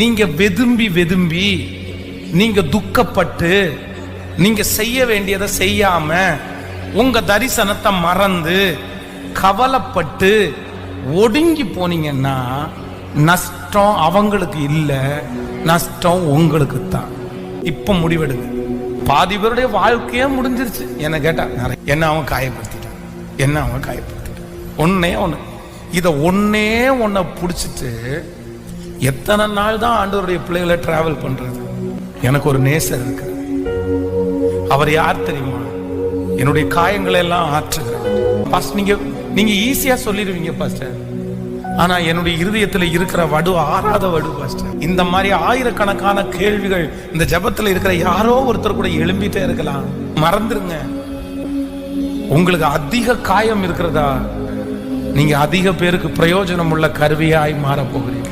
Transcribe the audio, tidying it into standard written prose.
நீங்க வெதும்பி வெதும்பி, நீங்க துக்கப்பட்டு, நீங்க செய்ய வேண்டியதை செய்யாம, உங்க தரிசனத்தை மறந்து கவலைப்பட்டு ஒடுங்கி போனீங்கன்னா நஷ்டம் அவங்களுக்கு இல்ல, நஷ்டம் உங்களுக்கு தான். இப்ப முடிவெடுங்க. பாதி பேருடைய வாழ்க்கையே முடிஞ்சிருச்சு. என்ன கேட்டா என்ன அவன் காயப்படுத்திட்டான், என்ன அவன் காயப்படுத்திட்டான். ஒன்னே ஒண்ணு, இத ஒன்னே ஒன்ன புடிச்சிட்டு எத்தனை நாள் தான் ஆண்டவருடைய பிள்ளைகளை டிராவல் பண்றது? எனக்கு ஒரு நேசர் இருக்கு. அவர் யார் தெரியுமா? என்னுடைய காயங்களை எல்லாம் ஆற்றுகிறார். நீங்க ஈஸியா சொல்லிடுவீங்க பாஸ்டர், ஆனா என்னுடைய இருதயத்துல இருக்கிற வடு ஆறாத வடு பாஸ்டர். இந்த மாதிரி ஆயிரக்கணக்கான கேள்விகள் இந்த ஜெபத்துல இருக்கிற யாரோ ஒருத்தர் கூட எழும்பிட்டே இருக்கலாம். மறந்துருங்க. உங்களுக்கு அதிக காயம் இருக்கிறதா, நீங்க அதிக பேருக்கு பிரயோஜனம் உள்ள கருவியாய் மாற போகிறீங்க.